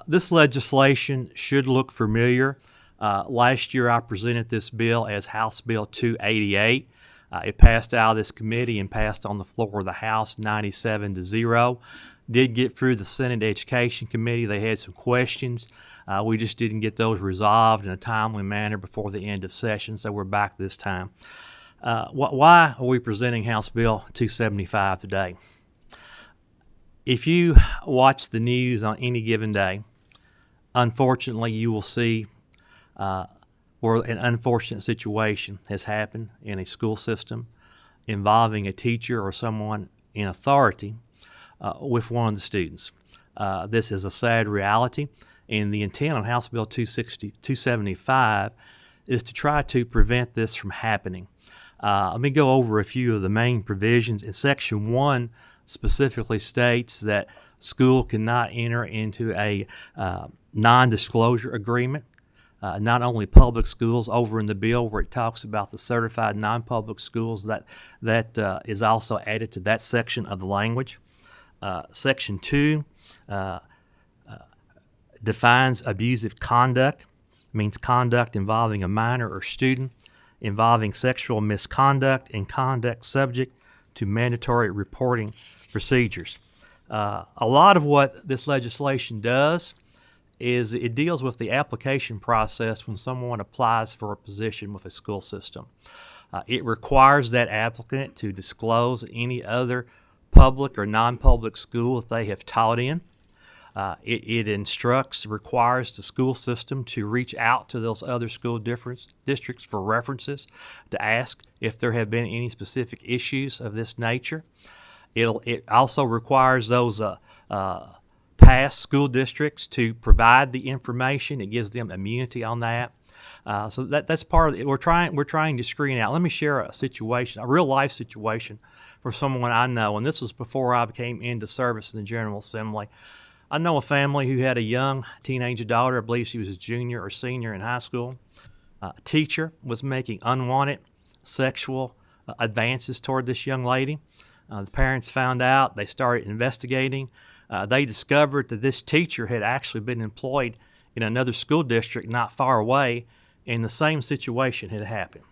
This legislation should look familiar. Last year I presented this bill as House Bill 288. It passed out of this committee and passed on the floor of the House 97-0. Did get through the Senate Education Committee. They had some questions. We just didn't get those resolved in a timely manner before the end of session, so we're back this time. Why are we presenting House Bill 275 today? If you watch the news on any given day, unfortunately you will see where an unfortunate situation has happened in a school system involving a teacher or someone in authority with one of the students. This is a sad reality, and the intent of House Bill 275 is to try to prevent this from happening. Let me go over a few of the main provisions. In Section 1 specifically states that school cannot enter into a non-disclosure agreement. Not only public schools, over in the bill where it talks about the certified non-public schools, that is also added to that section of the language. Section 2 defines abusive conduct. It means conduct involving a minor or student, involving sexual misconduct and conduct subject to mandatory reporting procedures. A lot of what this legislation does is it deals with the application process when someone applies for a position with a school system. It requires that applicant to disclose any other public or non-public school that they have taught in. It requires the school system to reach out to those other school districts for references to ask if there have been any specific issues of this nature. It also requires those past school districts to provide the information. It gives them immunity on that. So that's part of it. We're trying to screen out. Let me share a situation, a real life situation for someone I know, and this was before I came into service in the General Assembly. I know a family who had a young teenage daughter. I believe she was a junior or senior in high school. A teacher was making unwanted sexual advances toward this young lady. The parents found out. They started investigating. They discovered that this teacher had actually been employed in another school district not far away, and the same situation had happened.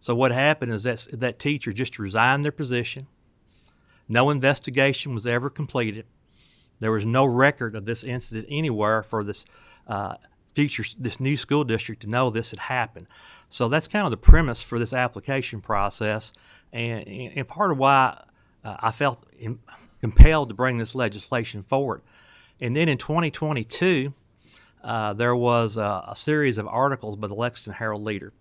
So what happened is that teacher just resigned their position. No investigation was ever completed. There was no record of this incident anywhere for this this new school district to know this had happened. So that's kind of the premise for this application process, and part of why I felt compelled to bring this legislation forward. And then in 2022, there was a series of articles by the Lexington Herald-Leader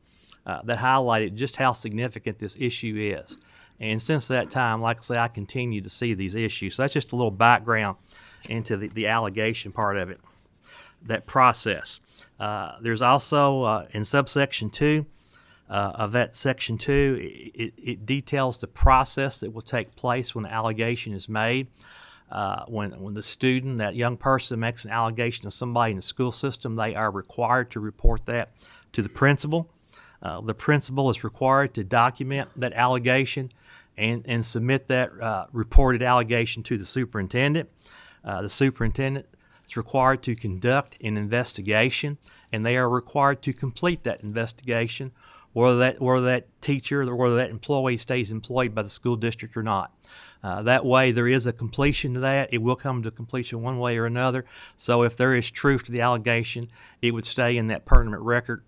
that highlighted just how significant this issue is. And since that time, like I say, I continue to see these issues. So that's just a little background into the allegation part of it, that process. There's also, in subsection 2 of that section 2, it details the process that will take place when the allegation is made. When the student, that young person, makes an allegation to somebody in the school system, they are required to report that to the principal. The principal is required to document that allegation and submit that reported allegation to the superintendent. The superintendent is required to conduct an investigation, and they are required to complete that investigation, whether that teacher or whether that employee stays employed by the school district or not. That way, there is a completion to that. It will come to completion one way or another. So if there is truth to the allegation, it would stay in that permanent record.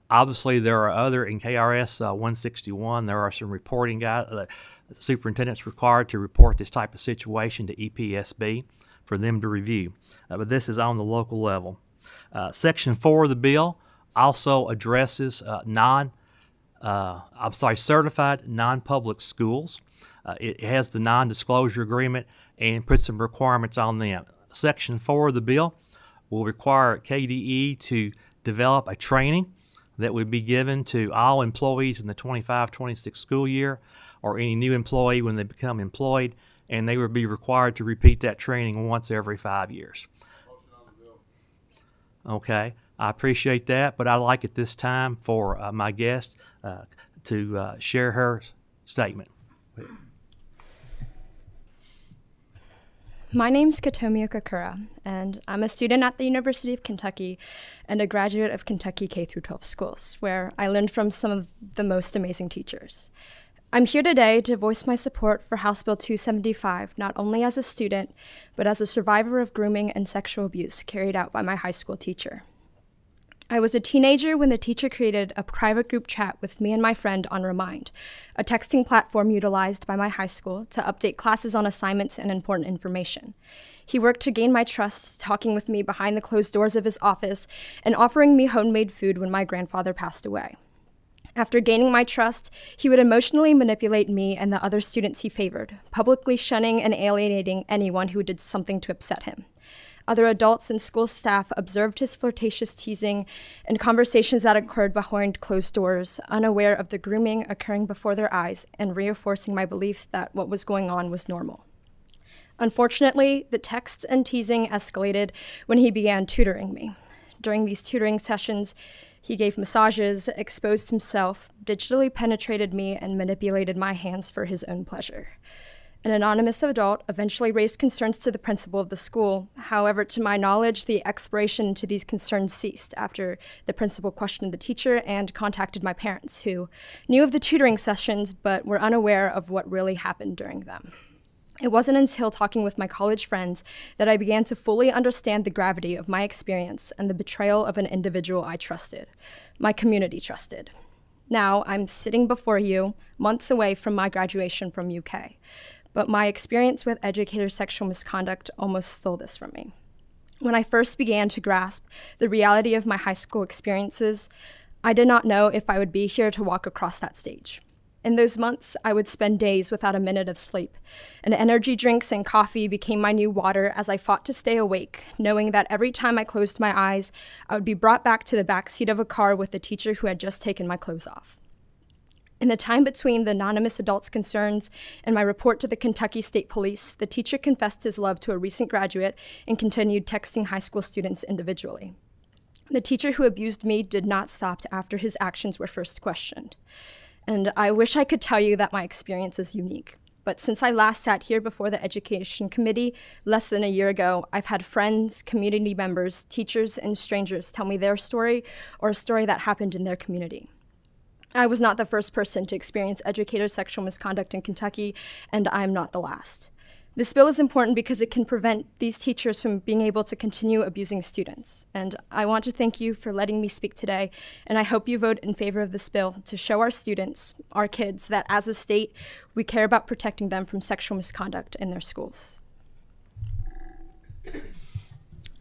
Obviously, there are other, in KRS 161, there are some reporting guides. The superintendent's required to report this type of situation to EPSB for them to review. But this is on the local level. Section 4 of the bill also addresses certified non-public schools. It has the non-disclosure agreement and puts some requirements on them. Section 4 of the bill will require KDE to develop a training that would be given to all employees in the 25-26 school year, or any new employee when they become employed, and they would be required to repeat that training once every 5 years. Okay, I appreciate that, but I'd like at this time for my guest to share her statement. My name's Katomi Okakura, and I'm a student at the University of Kentucky and a graduate of Kentucky K-12 schools, where I learned from some of the most amazing teachers. I'm here today to voice my support for House Bill 275, not only as a student, but as a survivor of grooming and sexual abuse carried out by my high school teacher. I was a teenager when the teacher created a private group chat with me and my friend on Remind, a texting platform utilized by my high school to update classes on assignments and important information. He worked to gain my trust, talking with me behind the closed doors of his office and offering me homemade food when my grandfather passed away. After gaining my trust, he would emotionally manipulate me and the other students he favored, publicly shunning and alienating anyone who did something to upset him. Other adults and school staff observed his flirtatious teasing and conversations that occurred behind closed doors, unaware of the grooming occurring before their eyes and reinforcing my belief that what was going on was normal. Unfortunately, the texts and teasing escalated when he began tutoring me. During these tutoring sessions, he gave massages, exposed himself, digitally penetrated me, and manipulated my hands for his own pleasure. An anonymous adult eventually raised concerns to the principal of the school. However, to my knowledge, the exploration into these concerns ceased after the principal questioned the teacher and contacted my parents, who knew of the tutoring sessions but were unaware of what really happened during them. It wasn't until talking with my college friends that I began to fully understand the gravity of my experience and the betrayal of an individual I trusted, my community trusted. Now, I'm sitting before you, months away from my graduation from UK. But my experience with educator sexual misconduct almost stole this from me. When I first began to grasp the reality of my high school experiences, I did not know if I would be here to walk across that stage. In those months, I would spend days without a minute of sleep, and energy drinks and coffee became my new water as I fought to stay awake, knowing that every time I closed my eyes, I would be brought back to the back seat of a car with the teacher who had just taken my clothes off. In the time between the anonymous adult's concerns and my report to the Kentucky State Police, the teacher confessed his love to a recent graduate and continued texting high school students individually. The teacher who abused me did not stop after his actions were first questioned. And I wish I could tell you that my experience is unique. But since I last sat here before the Education Committee less than a year ago, I've had friends, community members, teachers, and strangers tell me their story or a story that happened in their community. I was not the first person to experience educator sexual misconduct in Kentucky, and I'm not the last. This bill is important because it can prevent these teachers from being able to continue abusing students. And I want to thank you for letting me speak today, and I hope you vote in favor of this bill to show our students, our kids, that as a state, we care about protecting them from sexual misconduct in their schools.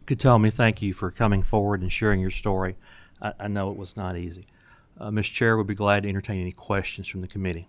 Katomi, thank you for coming forward and sharing your story. I know it was not easy. Mr. Chair, would be glad to entertain any questions from the committee.